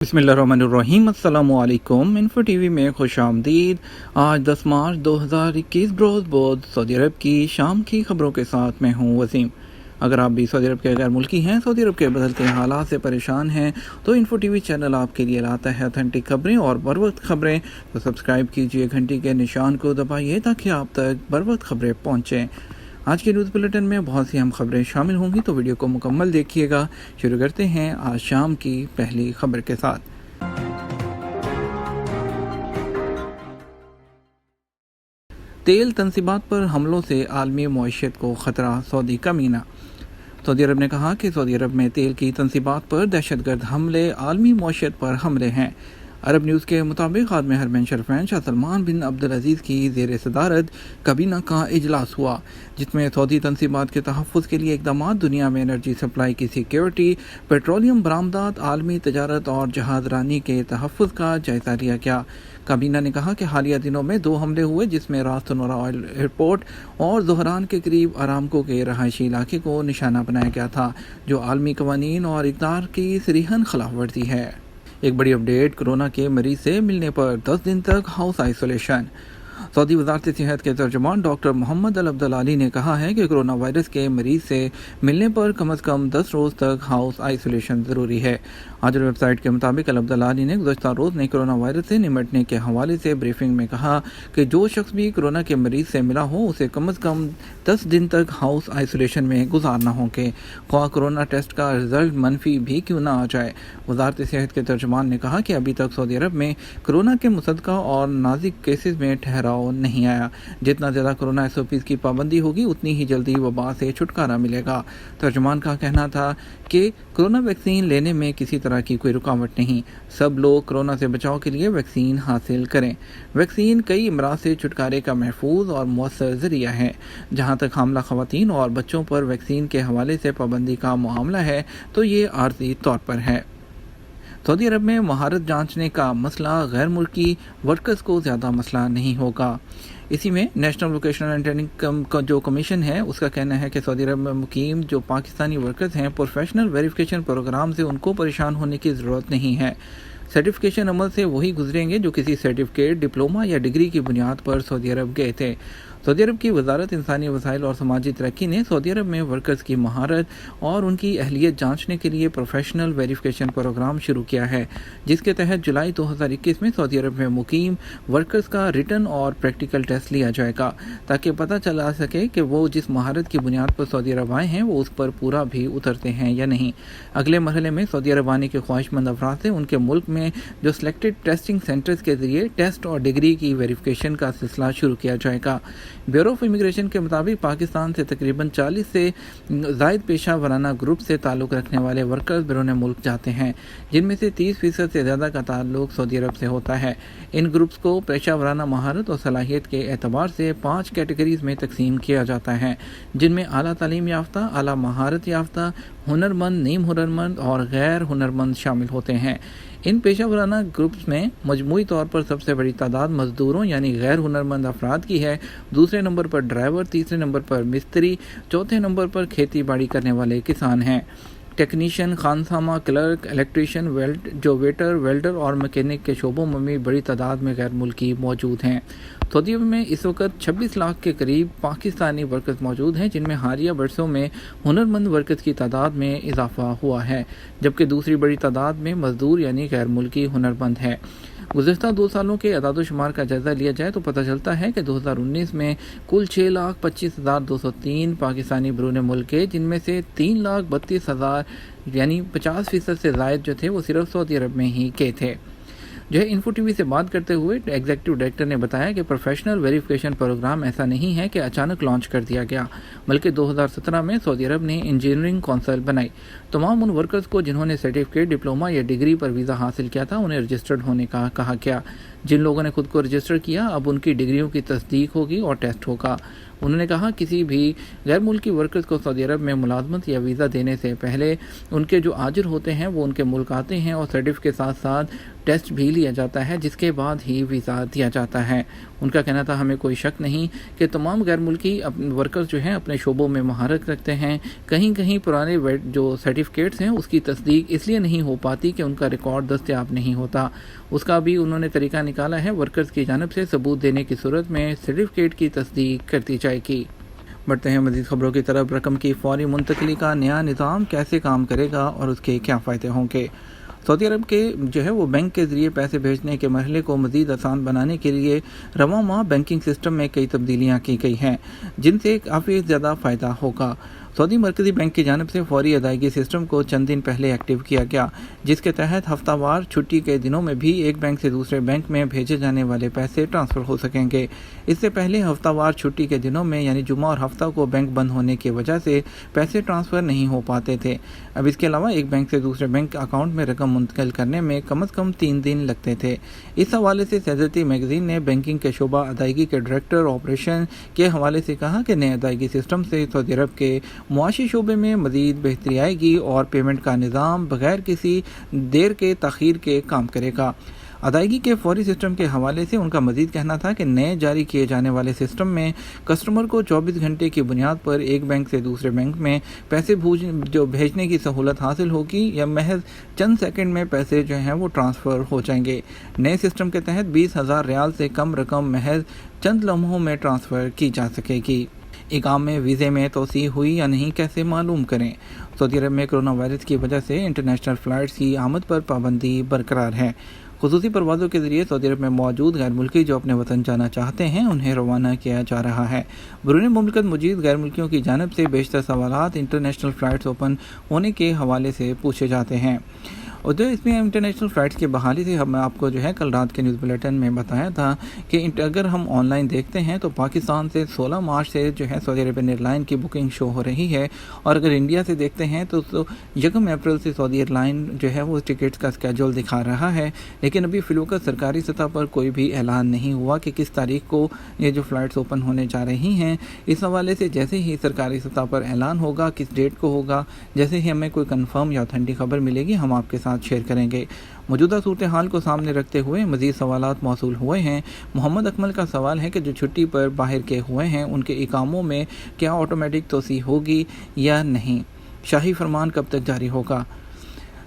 बिस्मिल्लाहिर्रहमानिर्रहीम। अस्सलामु अलैकुम। इन्फो टीवी में खुश आमदीद। आज 10 मार्च 2021 बरोज़ बुध सऊदी अरब की शाम की खबरों के साथ मैं हूँ वसीम। अगर आप भी सऊदी अरब के गैर मुल्की हैं, सऊदी अरब के बदलते हालात से परेशान हैं, तो इन्फो टीवी चैनल आपके लिए लाता है ऑथेंटिक खबरें और बर वक्त खबरें। तो सब्सक्राइब कीजिए, घंटी के निशान को दबाइए ताकि आप तक बर वक्त खबरें पहुँचें। आज के न्यूज़ बुलेटिन में बहुत सी अहम खबरें शामिल होंगी, तो वीडियो को मुकम्मल देखिएगा। शुरू करते हैं आज शाम की पहली खबर के साथ। तेल तनसीबात पर हमलों से आलमी मईशत को ख़तरा, सऊदी का मीना। सऊदी अरब ने कहा कि सऊदी अरब में तेल की तनसीबात पर दहशतगर्द हमले आलमी मईशत पर हमले हैं। अरब न्यूज़ के मुताबिक आदम हरमैन शरफैन शाह सलमान बिन अब्दुल अजीज़ की ज़ेर सदारत काबीना का इजलास हुआ, जिसमें सऊदी तनसीबात के तहफ़्फ़ुज़ के लिए इक़दामात, दुनिया में एनर्जी सप्लाई की सिक्योरिटी, पेट्रोलियम बरामदात, आलमी तजारत और जहाज़ रानी के तहफ़्फ़ुज़ का जायज़ा लिया गया। काबीना ने कहा कि हालिया दिनों में 2 हमले हुए, जिसमें रास नोरा ऑयल एयरपोर्ट और ज़ोहरान के करीब अरामको के रहायशी इलाके को निशाना बनाया गया था, जो आलमी कवानीन और इक़दार की सरीहन खिलाफ वर्जी है। एक बड़ी अपडेट, कोरोना के मरीज से मिलने पर 10 दिन तक हाउस आइसोलेशन। सऊदी वज़ारत सेहत के तर्जुमान डॉक्टर मोहम्मद अल अब्दुल्लाली ने कहा है कि कोरोना वायरस के मरीज से मिलने पर कम से कम 10 रोज़ तक हाउस आइसोलेशन ज़रूरी है। आज वेबसाइट के मुताबिक अल अब्दुल्लाली ने गुज़श्ता रोज़ ने कोरोना वायरस से निमटने के हवाले से ब्रीफिंग में कहा कि जो शख्स भी कोरोना के मरीज से मिला हो, उसे कम से कम 10 दिन तक हाउस आइसोलेशन में गुजारना होगा, ख्वाह कोरोना टेस्ट का रिजल्ट मनफी भी क्यों ना आ जाए। वज़ारत सेहत के तर्जुमान ने कहा कि अभी तक सऊदी अरब में कोरोना के मुसद्दका और नाज़िक केसेस में ठहराव नहीं आया। जितना ज़्यादा कोरोना SOPs की पाबंदी होगी, उतनी ही जल्दी वबा से छुटकारा मिलेगा। तर्जुमान का कहना था कि कोरोना वैक्सीन लेने में किसी तरह की कोई रुकावट नहीं, सब लोग कोरोना से बचाव के लिए वैक्सीन हासिल करें। वैक्सीन कई अमराज से छुटकारे का महफूज और मौसर ज़रिया है। जहाँ तक हामला ख़वातीन और बच्चों पर वैक्सीन के हवाले से पाबंदी का मामला है, तो ये आर्जी तौर पर है। सऊदी अरब में महारत जांचने का मसला गैर मुल्की वर्कर्स को ज़्यादा मसला नहीं होगा। इसी में नेशनल वोकेशनल एंड ट्रेनिंग का जो कमीशन है, उसका कहना है कि सऊदी अरब में मुकीम जो पाकिस्तानी वर्कर्स हैं, प्रोफेशनल वेरिफिकेशन प्रोग्राम से उनको परेशान होने की ज़रूरत नहीं है। सर्टिफिकेशन अमल से वही गुजरेंगे जो किसी सर्टिफिकेट, डिप्लोमा या डिग्री की बुनियाद पर सऊदी अरब गए थे। सऊदी अरब की वजारत इंसानी वसाइल और समाजी तरक्की ने सऊदी अरब में वर्कर्स की महारत और उनकी अहलियत जांचने के लिए प्रोफेशनल वेरिफिकेशन प्रोग्राम शुरू किया है, जिसके तहत जुलाई 2021 में सऊदी अरब में मुकीम वर्कर्स का रिटन और प्रैक्टिकल टेस्ट लिया जाएगा, ताकि पता चला सके कि वो जिस महारत की बुनियाद पर सऊदी अरब आए हैं, वो उस पर पूरा भी उतरते हैं या नहीं। अगले मरहले में सऊदी अरब आने के ख्वाहिशमंद अफराद से उनके मुल्क में जो सिलेक्टेड टेस्टिंग सेंटर्स के जरिए टेस्ट और डिग्री की वेरिफिकेशन का सिलसिला शुरू किया जाएगा। ब्यूरो ऑफ इमिग्रेशन के मुताबिक पाकिस्तान से तकरीबन 40 से ज़ायद पेशा वराना ग्रुप से ताल्लुक़ रखने वाले वर्कर्स बैरून मुल्क जाते हैं, जिनमें से 30% से ज़्यादा का ताल्लुक़ सऊदी अरब से होता है। इन ग्रुप्स को पेशा वराना महारत और सलाहियत के एतबार से 5 कैटेगरीज़ में तकसीम किया जाता है, जिनमें आला तालीम याफ्ता, आला महारत याफ्ता, हुनरमंद, नीम हुनरमंद और गैर हुनरमंद शामिल होते हैं। इन पेशा वराना ग्रुप्स में मजमूई तौर पर सबसे बड़ी तादाद मजदूरों यानी गैर हुनरमंद अफराद की है। दूसरे नंबर पर ड्राइवर, तीसरे नंबर पर मिस्त्री, चौथे नंबर पर खेती बाड़ी करने वाले किसान हैं। टेक्नीशियन, खानसामा, क्लर्क, इलेक्ट्रीशियन, वेटर, वेल्डर और मैकेनिक के शोबों में भी बड़ी तादाद में गैर मुल्की मौजूद हैं। सऊदी अरब में इस वक्त 26 लाख के करीब पाकिस्तानी वर्कर्स मौजूद हैं, जिनमें हालिया बरसों में हुनरमंद वर्कर्स की तादाद में इजाफा हुआ है, जबकि दूसरी बड़ी तादाद में मजदूर यानी गैर मुल्की हुनरमंद है। गुज़श्ता 2 सालों के अदाद-ओ-शुमार का जायज़ा लिया जाए तो पता चलता है कि 2019 में कुल 6,25,203 पाकिस्तानी बैरून मुल्क के, जिनमें से 3,32,000 यानी 50% से ज़ायद जो थे, वो सिर्फ सऊदी अरब में ही के थे। जो है इन्फो टीवी से बात करते हुए एग्जीक्यूटिव डायरेक्टर ने बताया कि प्रोफेशनल वेरिफिकेशन प्रोग्राम ऐसा नहीं है कि अचानक लॉन्च कर दिया गया, बल्कि 2017 में सऊदी अरब ने इंजीनियरिंग कौंसिल बनाई। तमाम उन वर्कर्स को जिन्होंने सर्टिफिकेट, डिप्लोमा या डिग्री पर वीज़ा हासिल किया था, उन्हें रजिस्टर्ड होने का कहा गया। जिन लोगों ने खुद को रजिस्टर किया अब उनकी डिग्रियों की तस्दीक होगी और टेस्ट होगा। उन्होंने कहा किसी भी गैर मुल्की वर्कर्स को सऊदी अरब में मुलाजमत या वीज़ा देने से पहले उनके जो आजिर होते हैं वो उनके मुल्क आते हैं और सर्टिफिकेट के साथ साथ टेस्ट भी लिया जाता है, जिसके बाद ही वीज़ा दिया जाता है। उनका कहना था हमें कोई शक नहीं कि तमाम गैर मुल्की वर्कर्स जो हैं अपने शोबों में महारत रखते हैं। कहीं कहीं पुराने जो सर्टिफिकेट्स हैं उसकी तस्दीक इसलिए नहीं हो पाती कि उनका रिकॉर्ड दस्तयाब नहीं होता। उसका भी उन्होंने तरीका निकाला है, वर्कर्स की जानिब से सबूत देने की सूरत में सर्टिफिकेट की तस्दीक कर दी जाएगी। बढ़ते हैं मज़ीद खबरों की तरफ। रकम की फौरी मुंतकली का नया निज़ाम कैसे काम करेगा और उसके क्या फ़ायदे होंगे। सऊदी अरब के जो है वो बैंक के ज़रिए पैसे भेजने के मरहले को मज़ीद आसान बनाने के लिए रवां माह बैंकिंग सिस्टम में कई तब्दीलियाँ की गई हैं, जिनसे काफ़ी ज़्यादा फ़ायदा होगा। सऊदी मरकज़ी बैंक की जानिब से फौरी अदायगी सिस्टम को चंद दिन पहले एक्टिव किया गया, जिसके तहत हफ्तावार छुट्टी के दिनों में भी एक बैंक से दूसरे बैंक में भेजे जाने वाले पैसे ट्रांसफ़र हो सकेंगे। इससे पहले हफ्तावार छुट्टी के दिनों में यानी जुमा और हफ्ता को बैंक बंद होने की वजह से पैसे ट्रांसफ़र नहीं हो पाते थे। अब इसके अलावा एक बैंक से दूसरे बैंक अकाउंट में रकम मुंतकिल करने में कम से कम 3 दिन लगते थे। इस हवाले से सैयदती मैगज़ीन ने बैंकिंग के शोबा अदायगी के डायरेक्टर ऑपरेशन के हवाले से कहा कि नए अदायगी सिस्टम से सऊदी अरब के मुआशी शोबे में मज़ीद बेहतरी आएगी और पेमेंट का निज़ाम बगैर किसी देर के तख़ीर के काम करेगा। अदायगी के फौरी सिस्टम के हवाले से उनका मज़ीद कहना था कि नए जारी किए जाने वाले सिस्टम में कस्टमर को 24 घंटे की बुनियाद पर एक बैंक से दूसरे बैंक में पैसे भेजने की सहूलत हासिल होगी या महज चंद सेकंड में पैसे जो हैं वो ट्रांसफ़र हो जाएंगे। नए सिस्टम के तहत 20,000 रियाल से कम रकम महज चंद लम्हों में ट्रांसफ़र की जा सकेगी। इकामे वीज़े में तोसी हुई या नहीं कैसे मालूम करें। सऊदी अरब में कोरोना वायरस की वजह से इंटरनेशनल फ़्लाइट्स की आमद पर पाबंदी बरकरार है। खुसूसी परवाज़ों के ज़रिए सऊदी अरब में मौजूद गैर मुल्की जो अपने वतन जाना चाहते हैं उन्हें रवाना किया जा रहा है। बैरून मुल्क मौजूद गैर मुल्कियों की जानिब से बेशतर सवालात इंटरनेशनल फ़्लाइट्स ओपन होने के हवाले से पूछे जाते हैं। और जो इसमें इंटरनेशनल फ़्लाइट्स की बहाली से हम आपको जो है कल रात के न्यूज़ बुलेटिन में बताया था कि अगर हम ऑनलाइन देखते हैं तो पाकिस्तान से 16 मार्च से जो है सऊदी अरबियन एयरलाइन की बुकिंग शो हो रही है, और अगर इंडिया से देखते हैं तो 1 अप्रैल से सऊदी एयरलाइन जो है वो टिकट्स का स्केड्यूल दिखा रहा है। लेकिन अभी फ़िलवक़त सरकारी सतह पर कोई भी ऐलान नहीं हुआ कि किस तारीख को ये जो फ़्लाइट्स ओपन होने जा रही हैं। इस हवाले से जैसे ही सरकारी सतह पर ऐलान होगा, किस डेट को होगा, जैसे ही हमें कोई कन्फर्म या ऑथेंटिक खबर मिलेगी हम आपके साथ शेयर करेंगे। मौजूदा सूरत हाल को सामने रखते हुए मज़ीद सवालात मौसूल हुए हैं। मोहम्मद अकमल का सवाल है कि जो छुट्टी पर बाहर के हुए हैं उनके इकामों में क्या ऑटोमेटिक तोसी होगी या नहीं, शाही फरमान कब तक जारी होगा।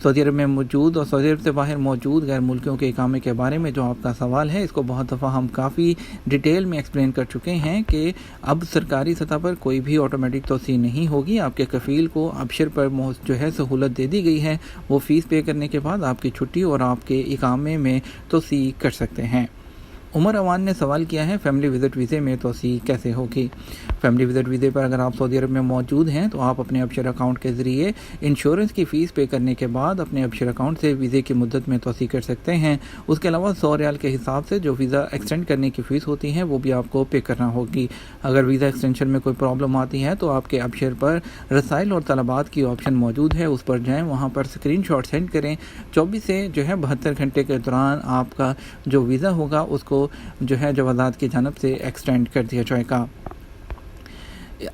सऊदी अरब में मौजूद और सऊदी अरब से बाहर मौजूद गैर मुल्कियों के इकामे के बारे में जो आपका सवाल है, इसको बहुत दफ़ा हम काफ़ी डिटेल में एक्सप्लेन कर चुके हैं कि अब सरकारी सतह पर कोई भी ऑटोमेटिक तोसी नहीं होगी। आपके कफ़ील को अबशर पर जो है सहूलत दे दी गई है, वो फ़ीस पे करने के बाद आपकी छुट्टी और आपके इकामे में तोसी कर सकते हैं। उमर अवान ने सवाल किया है फैमिली विज़िट वीज़े में तोसी कैसे होगी। फैमिली विज़िट वीज़े पर अगर आप सऊदी अरब में मौजूद हैं तो आप अपने अबशर अकाउंट के ज़रिए इंश्योरेंस की फ़ीस पे करने के बाद अपने अबशर अकाउंट से वीज़े की मुद्दत में तोसी कर सकते हैं। उसके अलावा 100 रियाल के हिसाब से जो वीज़ा एक्सटेंड करने की फ़ीस होती है वो भी आपको पे करना होगी। अगर वीज़ा एक्सटेंशन में कोई प्रॉब्लम आती है तो आपके अबशर पर रसाइल और तलबात की ऑप्शन मौजूद है, उस पर जाएँ, वहाँ पर स्क्रीनशॉट सेंड करें। 24 से जो है 72 घंटे के दौरान आपका जो वीज़ा होगा उसको जो है जवाज़ात की जानब से एक्सटेंड कर दिया जाएगा।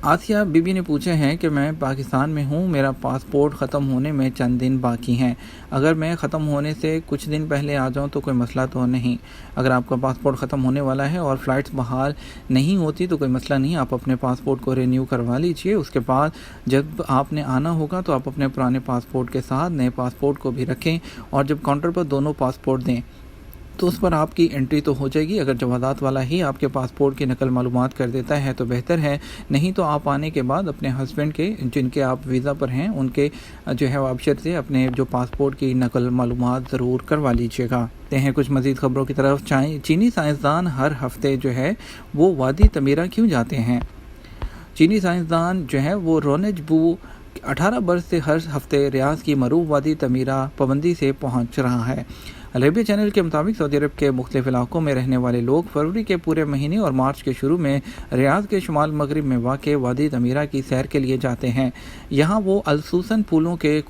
आसिया बीबी ने पूछे हैं कि मैं पाकिस्तान में हूँ, मेरा पासपोर्ट ख़त्म होने में चंद दिन बाकी हैं, अगर मैं ख़त्म होने से कुछ दिन पहले आ जाऊँ तो कोई मसला तो नहीं। अगर आपका पासपोर्ट ख़त्म होने वाला है और फ़्लाइट्स बहाल नहीं होती तो कोई मसला नहीं, आप अपने पासपोर्ट को रिन्यू करवा लीजिए। उसके बाद जब आपने आना होगा तो आप अपने पुराने पासपोर्ट के साथ नए पासपोर्ट को भी रखें, और जब काउंटर पर दोनों पासपोर्ट दें तो उस पर आपकी एंट्री तो हो जाएगी। अगर जवाज़ात वाला ही आपके पासपोर्ट की नकल मालूमात कर देता है तो बेहतर है, नहीं तो आप आने के बाद अपने हस्बैंड के जिनके आप वीज़ा पर हैं उनके जो है अबशर से अपने जो पासपोर्ट की नकल मालूमात ज़रूर करवा लीजिएगा। ते हैं कुछ मज़ीद ख़बरों की तरफ। चीनी साइंसदान हर हफ्ते जो है वो वादी तमीरा क्यों जाते हैं। चीनी साइंसदान जो है वो रोनेजबू 18 बरस से हर हफ्ते रियाज की मरूफ वादी तमीरा पाबंदी से पहुंच रहा है। अरेबिया चैनल के मुताबिक सऊदी अरब के मुख्तलिफ इलाकों में रहने वाले लोग फरवरी के पूरे महीने और मार्च के शुरू में रियाद के शुमाल मगरिब में वाक़ वादी तमीरा की सैर के लिए जाते हैं। यहाँ वो अलसूसन फूलों के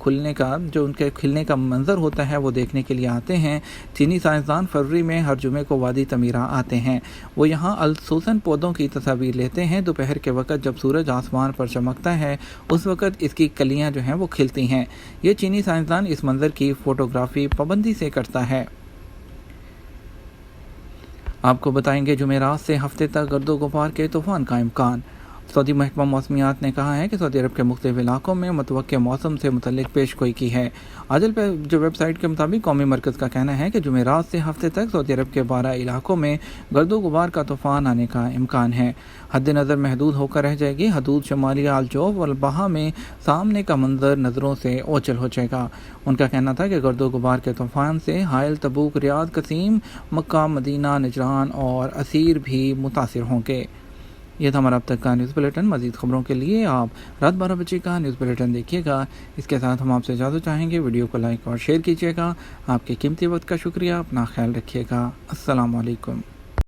उनके खिलने का मंजर होता है वो देखने के लिए आते हैं। चीनी साइंसदान फरवरी में हर जुमे को वादी तमीरा आते हैं। वो यहाँ अलसूसन पौधों की तस्वीर लेते हैं। दोपहर के वक्त जब सूरज आसमान पर चमकता है उस वक्त इसकी कलियाँ जो हैं वो खिलती हैं। ये चीनी साइंसदान इस मंजर की फ़ोटोग्राफी पाबंदी से करता है। आपको बताएंगे जुमेरात से हफ्ते तक गर्दो गुबार के तूफ़ान का इम्कान। सऊदी महकमा मौसमियात ने कहा है कि सऊदी अरब के मुख्तलिफ इलाकों में मुतवक्के मौसम से मुतल्लिक पेशगोई की है। आजल पे जो वेबसाइट के मुताबिक कौमी मरकज़ का कहना है कि जुमेरात से हफ्ते तक सऊदी अरब के 12 इलाकों में गर्दो गुबार का तूफ़ान आने का इम्कान है। हद नज़र महदूद होकर रह जाएगी। हदूद शमाली आलजोफ और बहा में सामने का मंजर नज़रों से ओझल हो जाएगा। उनका कहना था कि गर्दो गुबार के तूफ़ान से हायल, तबूक, रियाद, कसीम, मक्का, मदीना, नजरान और असीर भी मुतासिर होंगे। यह था हमारा अब तक का न्यूज़ बुलेटिन। मज़ीद खबरों के लिए आप रात 12 बजे का न्यूज़ बुलेटिन देखिएगा। इसके साथ हम आपसे इजाज़त चाहेंगे। वीडियो को लाइक और शेयर कीजिएगा। आपके कीमती वक्त का शुक्रिया। अपना ख्याल रखिएगा। अस्सलाम वालेकुम।